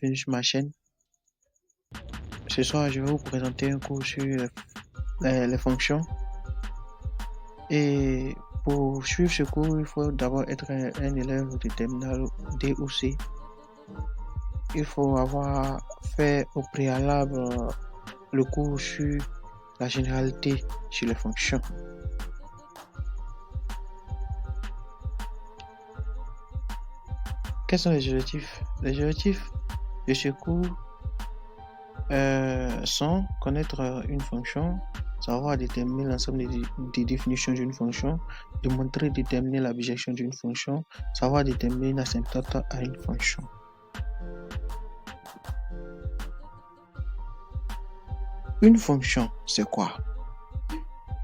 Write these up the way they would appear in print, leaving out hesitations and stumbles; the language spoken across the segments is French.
bienvenue sur ma chaîne. Ce soir, je vais vous présenter un cours sur les fonctions. Et pour suivre ce cours, il faut d'abord être un élève de terminale D ou C. Il faut avoir fait au préalable le cours sur la généralité sur les fonctions. Quels sont les objectifs? Les objectifs de ce cours sont connaître une fonction, savoir déterminer l'ensemble des définitions d'une fonction, démontrer, déterminer la bijection d'une fonction, savoir déterminer l'asymptote à une fonction. Une fonction, c'est quoi?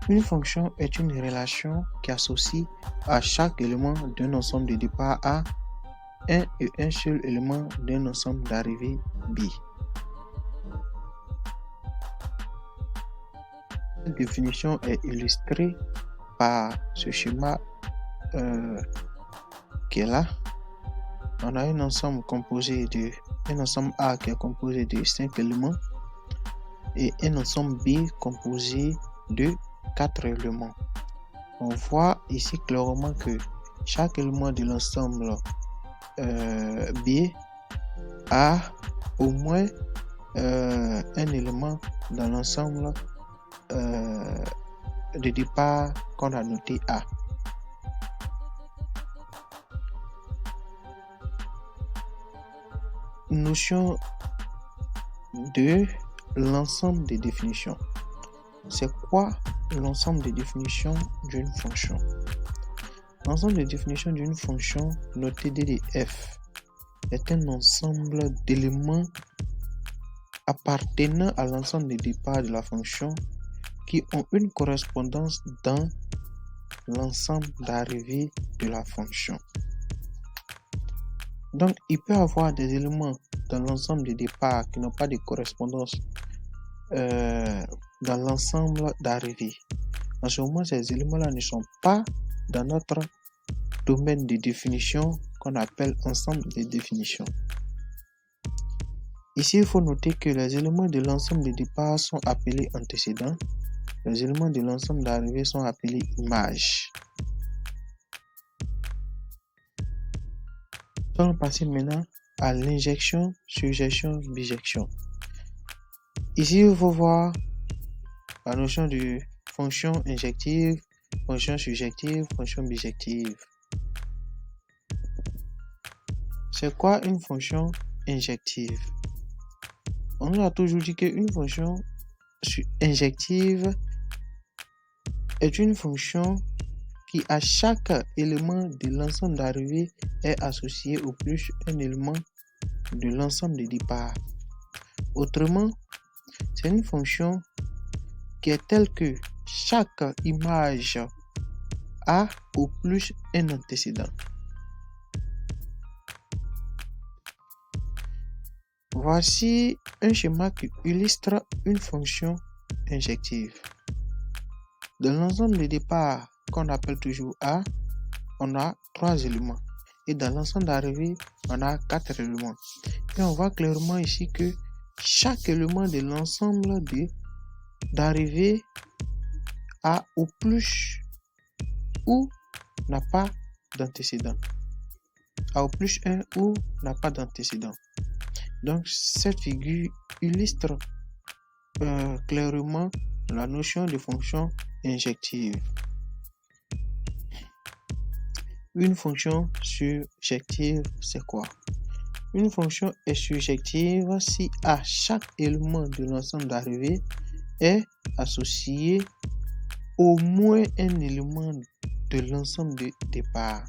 Une fonction est une relation qui associe à chaque élément d'un ensemble de départ A un et un seul élément d'un ensemble d'arrivée B. Cette définition est illustrée par ce schéma qui est là. On a un ensemble A qui est composé de 5 éléments et un ensemble B composé de 4 éléments. On voit ici clairement que chaque élément de l'ensemble B a au moins un élément dans l'ensemble de départ qu'on a noté A. Notion de l'ensemble des définitions. C'est quoi l'ensemble des définitions d'une fonction? L'ensemble des définitions d'une fonction notée D de F est un ensemble d'éléments appartenant à l'ensemble des départs de la fonction qui ont une correspondance dans l'ensemble d'arrivée de la fonction. Donc, il peut y avoir des éléments dans l'ensemble des départs qui n'ont pas de correspondance dans l'ensemble d'arrivée. En ce moment, ces éléments-là ne sont pas dans notre domaine de définition qu'on appelle ensemble des définitions. Ici, il faut noter que les éléments de l'ensemble des départs sont appelés antécédents. Les éléments de l'ensemble d'arrivée sont appelés images. On va passer maintenant à l'injection, surjection, bijection. Ici, il faut voir la notion de fonction injective, fonction surjective, fonction bijective. C'est quoi une fonction injective? On nous a toujours dit qu'une fonction injective est une fonction qui, à chaque élément de l'ensemble d'arrivée, est associé au plus un élément de l'ensemble de départ. Autrement, c'est une fonction qui est telle que chaque image a au plus un antécédent. Voici un schéma qui illustre une fonction injective. Dans l'ensemble de départ qu'on appelle toujours A, on a 3 éléments. Et dans l'ensemble d'arrivée, on a 4 éléments. Et on voit clairement ici que chaque élément de l'ensemble d'arrivée a au plus ou n'a pas d'antécédent. A au plus 1 ou n'a pas d'antécédent. Donc, cette figure illustre clairement la notion de fonction injective. Une fonction surjective, c'est quoi? Une fonction est surjective si à chaque élément de l'ensemble d'arrivée est associé au moins un élément de l'ensemble de départ.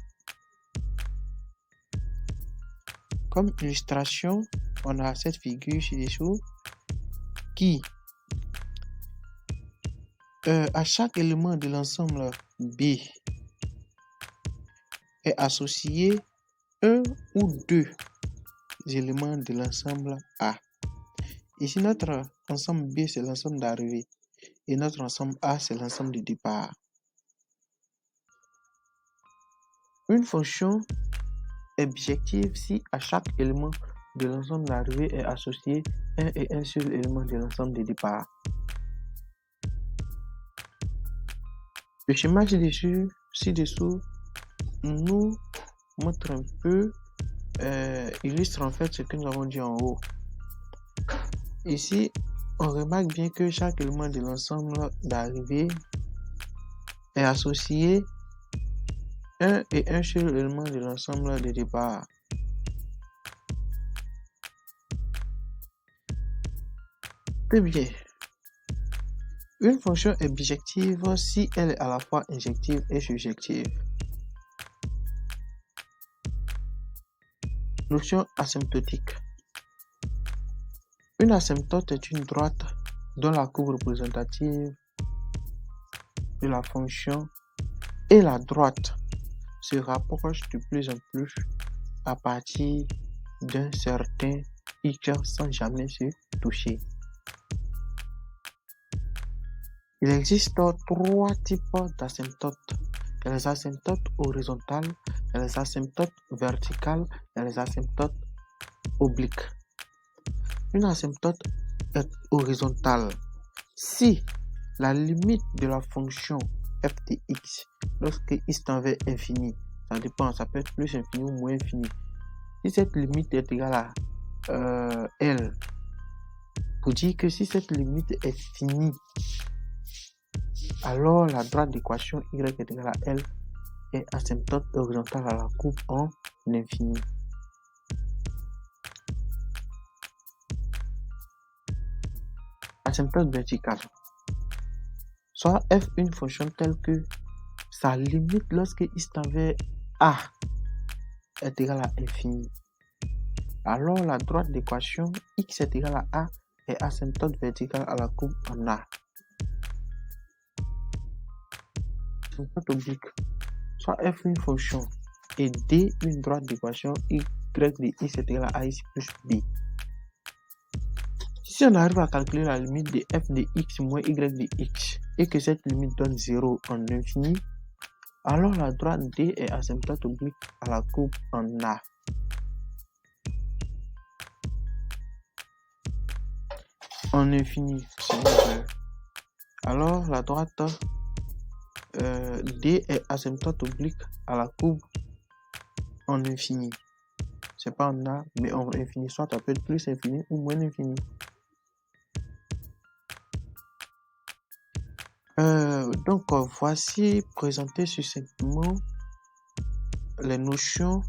Comme illustration, on a cette figure ci-dessous qui, à chaque élément de l'ensemble B, est associé un ou deux éléments de l'ensemble A. Ici, notre ensemble B, c'est l'ensemble d'arrivée et notre ensemble A, c'est l'ensemble de départ. Une fonction est bijective si à chaque élément de l'ensemble d'arrivée est associé un et un seul élément de l'ensemble de départ. Le schéma ci-dessous nous montre un peu, illustre en fait ce que nous avons dit en haut. Ici, on remarque bien que chaque élément de l'ensemble d'arrivée est associé un et un seul élément de l'ensemble de départ. Très bien. Une fonction est bijective si elle est à la fois injective et surjective. Notion asymptotique. Une asymptote est une droite dont la courbe représentative de la fonction et la droite se rapprochent de plus en plus à partir d'un certain x sans jamais se toucher. Il existe trois types d'asymptotes. Il y a les asymptotes horizontales, il y a les asymptotes verticales et les asymptotes obliques. Une asymptote est horizontale si la limite de la fonction f de x, lorsque x tend vers infini, ça dépend, ça peut être plus infini ou moins infini. Si cette limite est égale à L, pour dire que si cette limite est finie, alors la droite d'équation y est égale à L est asymptote horizontale à la courbe en infini. Asymptote verticale. Soit f une fonction telle que sa limite lorsque x tend vers A est égale à infini. Alors la droite d'équation x est égale à A est asymptote verticale à la courbe en A. Asymptote oblique. Soit f une fonction et d une droite d'équation y de x est égale à ax plus b. Si on arrive à calculer la limite de f de x moins y de x et que cette limite donne 0 en infini, alors la droite d est asymptote oblique à la courbe en A. En infini, alors la droite d est asymptote oblique à la courbe en infini. C'est pas en A, mais en infini, soit ça peut être plus infini ou moins infini. Donc voici présenté succinctement les notions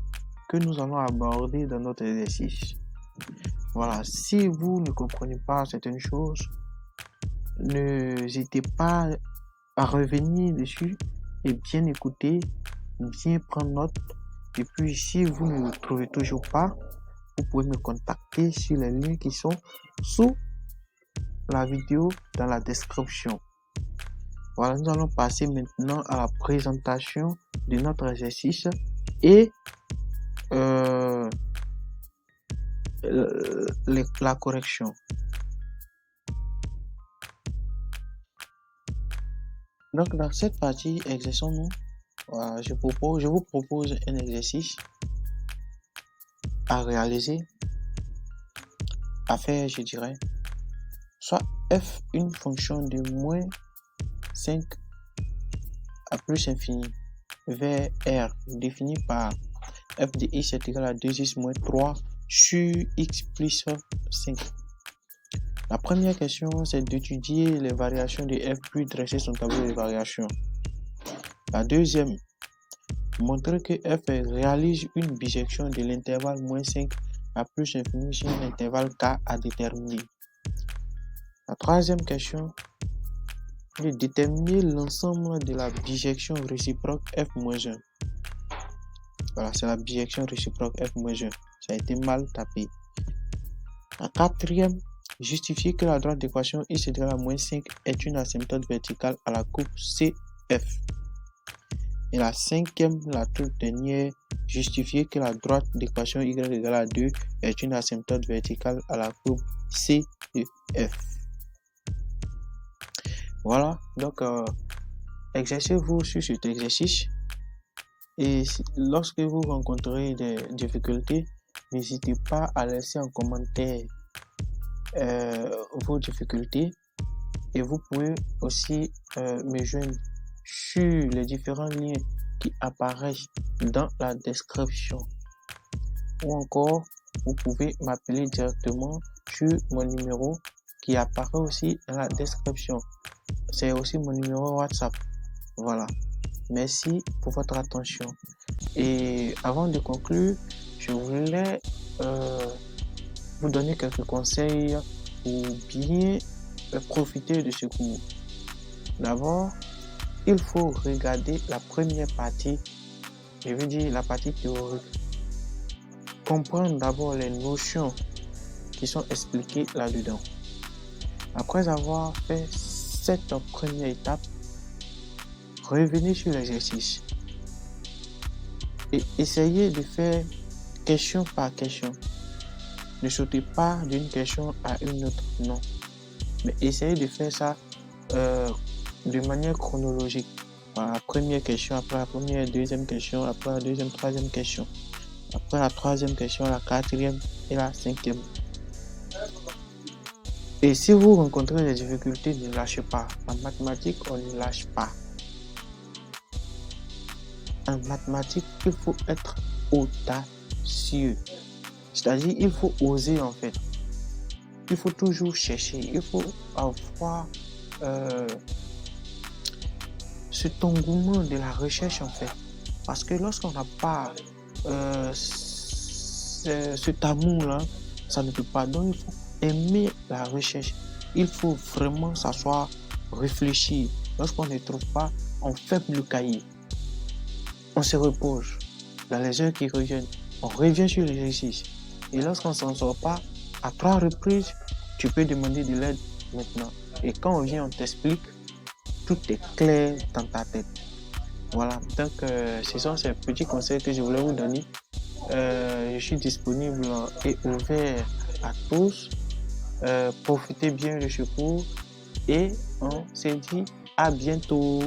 que nous allons aborder dans notre exercice. Voilà, si vous ne comprenez pas certaines choses, n'hésitez pas à revenir dessus et bien écouter, bien prendre note. Et puis si vous ne trouvez toujours pas, vous pouvez me contacter sur les liens qui sont sous la vidéo dans la description. Voilà, nous allons passer maintenant à la présentation de notre exercice et la correction. Donc dans cette partie, exerçons-nous. Voilà, je vous propose un exercice à réaliser, à faire, je dirais. Soit f une fonction de moins 5 à plus infini vers R définie par f de x est égal à 2x moins 3 sur x plus 5. La première question, c'est d'étudier les variations de f puis dresser son tableau de variations. La deuxième, montrer que f réalise une bijection de l'intervalle moins 5 à plus infini sur un intervalle k à déterminer. La troisième question est de déterminer l'ensemble de la bijection réciproque f-1. Voilà, c'est la bijection réciproque f-1. Ça a été mal tapé. La quatrième, justifier que la droite d'équation x égale à moins 5 est une asymptote verticale à la courbe CF. Et la cinquième, la toute dernière, justifier que la droite d'équation y égale à 2 est une asymptote verticale à la courbe CEF. Voilà, donc exercez-vous sur cet exercice et lorsque vous rencontrez des difficultés, n'hésitez pas à laisser en commentaire vos difficultés et vous pouvez aussi me joindre sur les différents liens qui apparaissent dans la description ou encore vous pouvez m'appeler directement sur mon numéro qui apparaît aussi dans la description. C'est aussi mon numéro WhatsApp. Voilà. Merci pour votre attention. Et avant de conclure, je voulais vous donner quelques conseils pour bien profiter de ce cours. D'abord, il faut regarder la première partie, je veux dire la partie théorique. Comprendre d'abord les notions qui sont expliquées là-dedans. Après avoir fait cette première étape, revenez sur l'exercice et essayez de faire question par question. Ne sautez pas d'une question à une autre, non. Mais essayez de faire ça de manière chronologique. La première question, après la première, deuxième question, après la deuxième, troisième question. Après la troisième question, la quatrième et la cinquième. Et si vous rencontrez des difficultés, ne lâchez pas. En mathématiques, on ne lâche pas. En mathématiques, il faut être audacieux. C'est-à-dire, il faut oser en fait. Il faut toujours chercher. Il faut avoir cet engouement de la recherche en fait. Parce que lorsqu'on n'a pas cet amour-là, ça ne peut pas. Donc, il faut aimer la recherche. Il faut vraiment s'asseoir, réfléchir. Lorsqu'on ne trouve pas, on ferme le cahier. On se repose dans les heures qui reviennent. On revient sur l'exercice. Et lorsqu'on ne s'en sort pas, à 3 reprises, tu peux demander de l'aide maintenant. Et quand on vient, on t'explique, tout est clair dans ta tête. Voilà, donc ce sont ces petits conseils que je voulais vous donner. Je suis disponible et ouvert à tous. Profitez bien de ce cours et on se dit à bientôt.